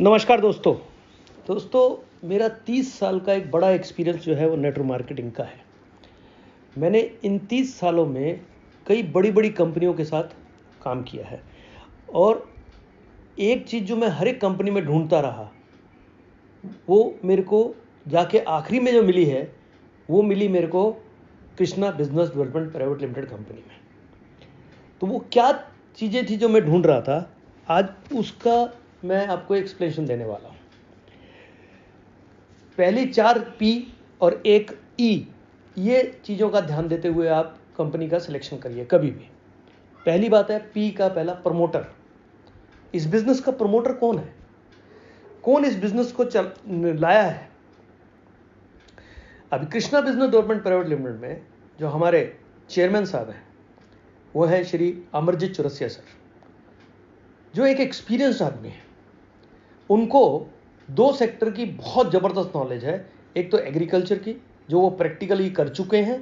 नमस्कार दोस्तों मेरा 30 साल का एक बड़ा एक्सपीरियंस जो है वो नेटवर्क मार्केटिंग का है। मैंने इन 30 सालों में कई बड़ी कंपनियों के साथ काम किया है और एक चीज़ जो मैं हर एक कंपनी में ढूंढता रहा वो मेरे को जाके आखिरी में जो मिली है वो मिली मेरे को Krishna business development private limited company में। तो वो क्या चीज़ें थी जो मैं ढूंढ रहा था, आज उसका मैं आपको एक्सप्लेनेशन देने वाला हूँ। पहली 4 पी और एक ई, ये चीज़ों का ध्यान देते हुए आप कंपनी का सिलेक्शन करिए कभी भी। पहली बात है पी का पहला, प्रमोटर। इस बिजनेस का प्रमोटर कौन है, कौन इस बिजनेस को लाया है। अभी Krishna business development private limited में जो हमारे चेयरमैन साहब हैं वो है श्री अमरजीत चौरसिया सर, जो एक एक्सपीरियंस्ड आदमी है। उनको 2 सेक्टर की बहुत ज़बरदस्त नॉलेज है। एक तो एग्रीकल्चर की, जो वो प्रैक्टिकली कर चुके हैं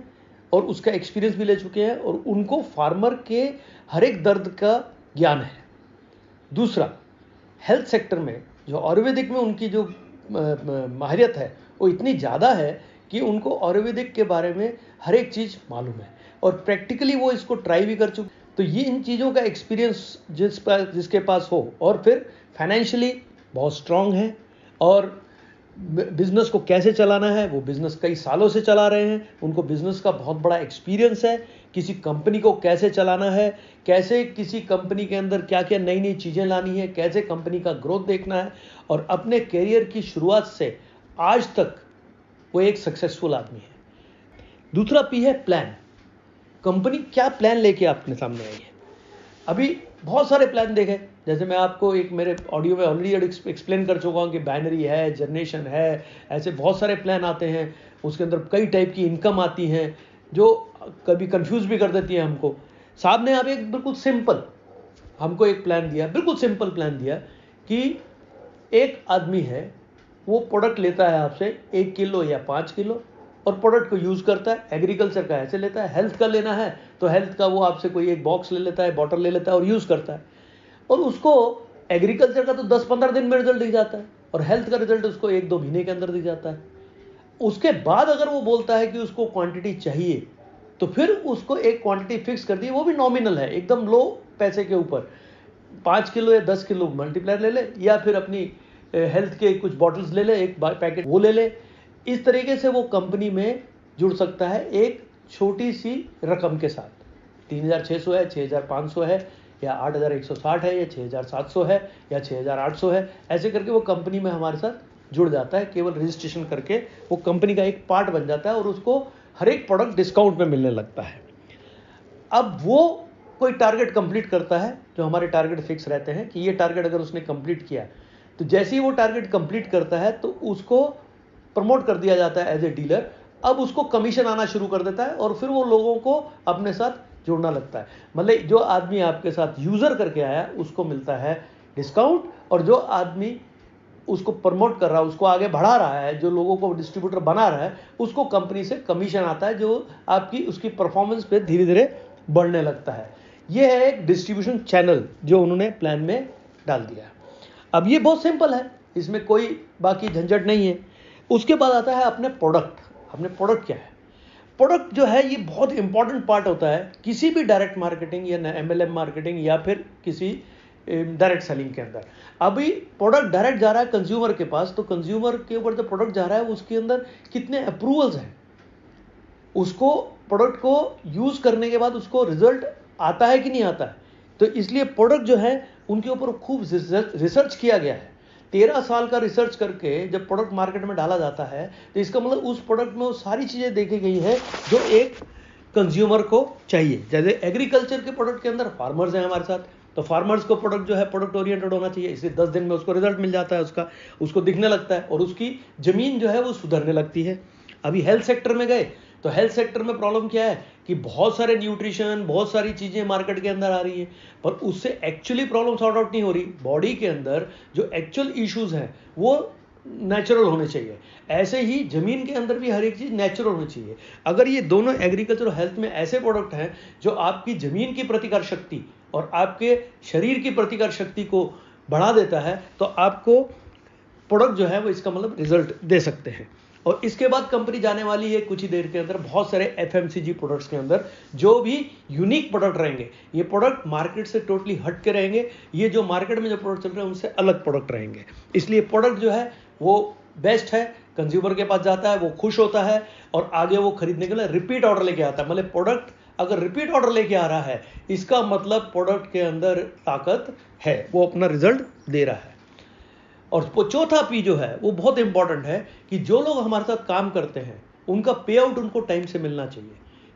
और उसका एक्सपीरियंस भी ले चुके हैं और उनको फार्मर के हर एक दर्द का ज्ञान है। दूसरा, हेल्थ सेक्टर में जो आयुर्वेदिक में उनकी जो माहिरियत है वो इतनी ज़्यादा है कि उनको आयुर्वेदिक के बारे में हर एक चीज़ मालूम है और प्रैक्टिकली वो इसको ट्राई भी कर चुके। तो ये इन चीज़ों का एक्सपीरियंस जिसके पास हो और फिर फाइनेंशियली बहुत स्ट्रांग है और बिजनेस को कैसे चलाना है, वो बिजनेस कई सालों से चला रहे हैं, उनको बिजनेस का बहुत बड़ा एक्सपीरियंस है। किसी कंपनी को कैसे चलाना है, कैसे किसी कंपनी के अंदर क्या क्या नई चीज़ें लानी है, कैसे कंपनी का ग्रोथ देखना है, और अपने करियर की शुरुआत से आज तक वो एक सक्सेसफुल आदमी है। दूसरा पी है प्लान। कंपनी क्या प्लान लेके आपके सामने आई है। अभी बहुत सारे प्लान देखे, जैसे मैं आपको एक मेरे ऑडियो में ऑलरेडी एक्सप्लेन कर चुका हूँ कि बाइनरी है, जनरेशन है, ऐसे बहुत सारे प्लान आते हैं। उसके अंदर कई टाइप की इनकम आती हैं जो कभी कंफ्यूज भी कर देती है हमको। साहब ने अब एक बिल्कुल सिंपल हमको एक प्लान दिया, बिल्कुल सिंपल प्लान दिया कि एक आदमी है, वो प्रोडक्ट लेता है आपसे 1 किलो या 5 किलो और प्रोडक्ट को यूज़ करता है। एग्रीकल्चर का ऐसे लेता है, हेल्थ का लेना है तो हेल्थ का वो आपसे कोई एक बॉक्स ले लेता है, बॉटल ले लेता है और यूज़ करता है। और उसको एग्रीकल्चर का तो 10-15 दिन में रिजल्ट दिख जाता है और हेल्थ का रिजल्ट उसको 1-2 महीने के अंदर दिख जाता है। उसके बाद अगर वो बोलता है कि उसको क्वांटिटी चाहिए तो फिर उसको एक क्वांटिटी फिक्स कर दी, वो भी नॉमिनल है, एकदम लो पैसे के ऊपर। 5 किलो या 10 किलो मल्टीप्लायर ले ले या फिर अपनी हेल्थ के कुछ बॉटल्स ले ले, एक पैकेट वो ले ले। इस तरीके से वो कंपनी में जुड़ सकता है एक छोटी सी रकम के साथ। 3600 है, 6500 है या 8160 है या 6700 है या 6800 है, ऐसे करके वो कंपनी में हमारे साथ जुड़ जाता है। केवल रजिस्ट्रेशन करके वो कंपनी का एक पार्ट बन जाता है और उसको हर एक प्रोडक्ट डिस्काउंट में मिलने लगता है। अब वो कोई टारगेट कंप्लीट करता है, जो हमारे टारगेट फिक्स रहते हैं कि ये टारगेट अगर उसने कंप्लीट किया तो जैसे ही वो टारगेट कंप्लीट करता है तो उसको प्रमोट कर दिया जाता है एज ए डीलर। अब उसको कमीशन आना शुरू कर देता है और फिर वो लोगों को अपने साथ जोड़ना लगता है। मतलब जो आदमी आपके साथ यूजर करके आया उसको मिलता है डिस्काउंट, और जो आदमी उसको प्रमोट कर रहा है, उसको आगे बढ़ा रहा है, जो लोगों को डिस्ट्रीब्यूटर बना रहा है, उसको कंपनी से कमीशन आता है जो आपकी उसकी परफॉर्मेंस पे धीरे धीरे बढ़ने लगता है। यह है एक डिस्ट्रीब्यूशन चैनल जो उन्होंने प्लान में डाल दिया। अब ये बहुत सिंपल है, इसमें कोई बाकी झंझट नहीं है। उसके बाद आता है अपने प्रोडक्ट। अपने प्रोडक्ट क्या है। प्रोडक्ट जो है ये बहुत इंपॉर्टेंट पार्ट होता है किसी भी डायरेक्ट मार्केटिंग या MLM मार्केटिंग या फिर किसी डायरेक्ट सेलिंग के अंदर। अभी प्रोडक्ट डायरेक्ट जा रहा है कंज्यूमर के पास, तो कंज्यूमर के ऊपर जो प्रोडक्ट जा रहा है उसके अंदर कितने अप्रूवल्स हैं, उसको प्रोडक्ट को यूज करने के बाद उसको रिजल्ट आता है कि नहीं आता है। तो इसलिए प्रोडक्ट जो है उनके ऊपर खूब रिसर्च किया गया है। 13 साल का रिसर्च करके जब प्रोडक्ट मार्केट में डाला जाता है तो इसका मतलब उस प्रोडक्ट में वो सारी चीजें देखी गई है जो एक कंज्यूमर को चाहिए। जैसे एग्रीकल्चर के प्रोडक्ट के अंदर फार्मर्स हैं हमारे साथ, तो फार्मर्स को प्रोडक्ट जो है प्रोडक्ट ओरिएंटेड होना चाहिए, इसलिए 10 दिन में उसको रिजल्ट मिल जाता है, उसको दिखने लगता है और उसकी जमीन जो है वो सुधरने लगती है। अभी हेल्थ सेक्टर में गए तो हेल्थ सेक्टर में प्रॉब्लम क्या है कि बहुत सारे न्यूट्रिशन, बहुत सारी चीजें मार्केट के अंदर आ रही है पर उससे एक्चुअली प्रॉब्लम सॉर्ट आउट नहीं हो रही। बॉडी के अंदर जो एक्चुअल इश्यूज हैं वो नेचुरल होने चाहिए। ऐसे ही जमीन के अंदर भी हर एक चीज नेचुरल होनी चाहिए। अगर ये दोनों एग्रीकल्चर और हेल्थ में ऐसे प्रोडक्ट हैं जो आपकी जमीन की प्रतिकार शक्ति और आपके शरीर की प्रतिकार शक्ति को बढ़ा देता है तो आपको प्रोडक्ट जो है वो इसका मतलब रिजल्ट दे सकते हैं। और इसके बाद कंपनी जाने वाली है कुछ ही देर के अंदर बहुत सारे एफएमसीजी प्रोडक्ट्स के अंदर, जो भी यूनिक प्रोडक्ट रहेंगे। ये प्रोडक्ट मार्केट से टोटली हट के रहेंगे, ये जो मार्केट में जो प्रोडक्ट चल रहे हैं उनसे अलग प्रोडक्ट रहेंगे। इसलिए प्रोडक्ट जो है वो बेस्ट है, कंज्यूमर के पास जाता है, वो खुश होता है और आगे वो खरीदने के लिए रिपीट ऑर्डर लेके आता है। मतलब प्रोडक्ट अगर रिपीट ऑर्डर लेके आ रहा है, इसका मतलब प्रोडक्ट के अंदर ताकत है, वो अपना रिजल्ट दे रहा है। और वो चौथा पी जो है वो बहुत इंपॉर्टेंट है कि जो लोग हमारे साथ काम करते हैं उनका पे आउट उनको टाइम से मिलना चाहिए।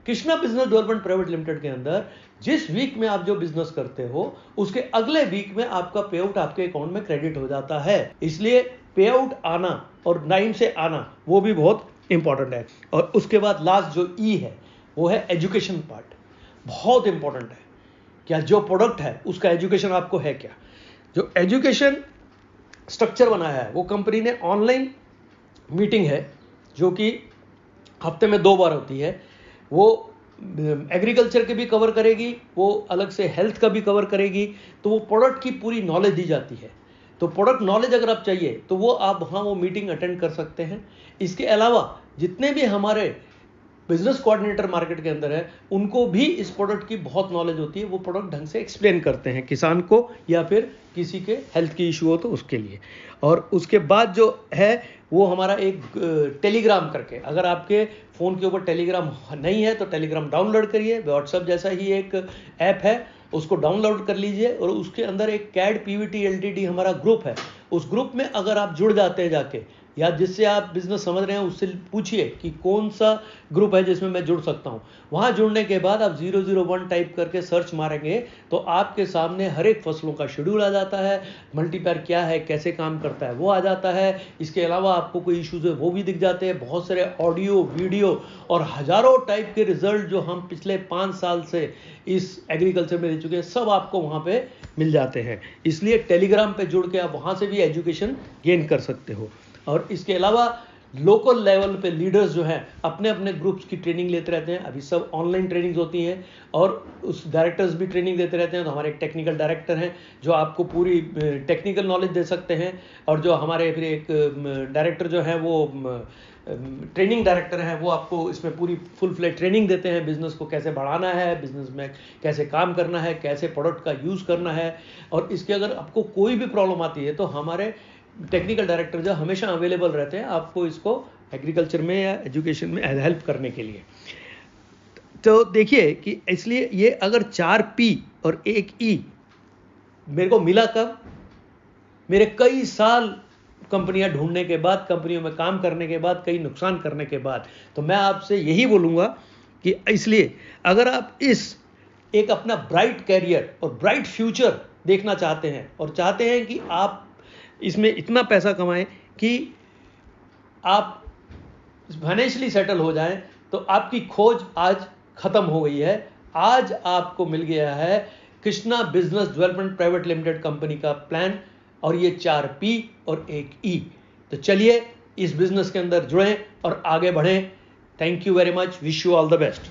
Krishna business development private limited के अंदर जिस वीक में आप जो बिजनेस करते हो उसके अगले वीक में आपका पे आउट आपके अकाउंट में क्रेडिट हो जाता है। इसलिए पे आउट आना और टाइम से आना वो भी बहुत इंपॉर्टेंट है। और उसके बाद लास्ट जो ई है वो है एजुकेशन पार्ट, बहुत इंपॉर्टेंट है। क्या जो प्रोडक्ट है उसका एजुकेशन आपको है क्या? जो एजुकेशन स्ट्रक्चर बनाया है वो कंपनी ने ऑनलाइन मीटिंग है जो कि हफ्ते में 2 बार होती है। वो एग्रीकल्चर के भी कवर करेगी, वो अलग से हेल्थ का भी कवर करेगी। तो वो प्रोडक्ट की पूरी नॉलेज दी जाती है। तो प्रोडक्ट नॉलेज अगर आप चाहिए तो वो आप वहाँ वो मीटिंग अटेंड कर सकते हैं। इसके अलावा जितने भी हमारे बिजनेस कोऑर्डिनेटर मार्केट के अंदर है उनको भी इस प्रोडक्ट की बहुत नॉलेज होती है। वो प्रोडक्ट ढंग से एक्सप्लेन करते हैं किसान को या फिर किसी के हेल्थ की इशू हो तो उसके लिए। और उसके बाद जो है वो हमारा एक टेलीग्राम करके, अगर आपके फ़ोन के ऊपर टेलीग्राम नहीं है तो टेलीग्राम डाउनलोड करिए। व्हाट्सएप जैसा ही एक ऐप है, उसको डाउनलोड कर लीजिए और उसके अंदर एक कैड पीवीटी एलटीडी हमारा ग्रुप है। उस ग्रुप में अगर आप जुड़ जाते हैं जाके, या जिससे आप बिजनेस समझ रहे हैं उससे पूछिए कि कौन सा ग्रुप है जिसमें मैं जुड़ सकता हूं। वहां जुड़ने के बाद आप 001 टाइप करके सर्च मारेंगे तो आपके सामने हर एक फसलों का शेड्यूल आ जाता है, मल्टीपैर क्या है, कैसे काम करता है वो आ जाता है। इसके अलावा आपको कोई इश्यूज है वो भी दिख जाते हैं, बहुत सारे ऑडियो वीडियो और हजारों टाइप के रिजल्ट जो हम पिछले 5 साल से इस एग्रीकल्चर में दे चुके हैं, सब आपको वहां पे मिल जाते हैं। इसलिए टेलीग्राम पे जुड़ के आप वहां से भी एजुकेशन गेन कर सकते हो। और इसके अलावा लोकल लेवल पे लीडर्स जो हैं अपने अपने ग्रुप्स की ट्रेनिंग लेते रहते हैं। अभी सब ऑनलाइन ट्रेनिंग्स होती हैं और उस डायरेक्टर्स भी ट्रेनिंग देते रहते हैं। तो हमारे एक टेक्निकल डायरेक्टर हैं जो आपको पूरी टेक्निकल नॉलेज दे सकते हैं। और जो हमारे फिर एक डायरेक्टर जो है वो ट्रेनिंग डायरेक्टर हैं, वो आपको इसमें पूरी फुल फ्लेज ट्रेनिंग देते हैं। बिजनेस को कैसे बढ़ाना है, बिजनेस में कैसे काम करना है, कैसे प्रोडक्ट का यूज़ करना है। और इसके अगर आपको कोई भी प्रॉब्लम आती है तो हमारे टेक्निकल डायरेक्टर जो हमेशा अवेलेबल रहते हैं आपको इसको एग्रीकल्चर में या एजुकेशन में हेल्प करने के लिए। तो देखिए कि इसलिए ये अगर 4 पी और 1 ई मेरे को मिला कब, मेरे कई साल कंपनियां ढूंढने के बाद, कंपनियों में काम करने के बाद, कई नुकसान करने के बाद। तो मैं आपसे यही बोलूंगा कि इसलिए अगर आप इस एक अपना ब्राइट कैरियर और ब्राइट फ्यूचर देखना चाहते हैं और चाहते हैं कि आप इसमें इतना पैसा कमाएं कि आप फाइनेंशियली सेटल हो जाएं, तो आपकी खोज आज खत्म हो गई है। आज आपको मिल गया है Krishna business development private limited company का प्लान, और ये 4 पी और 1 ई। तो चलिए इस बिजनेस के अंदर जुड़ें और आगे बढ़ें। Thank you very much, wish you all the best.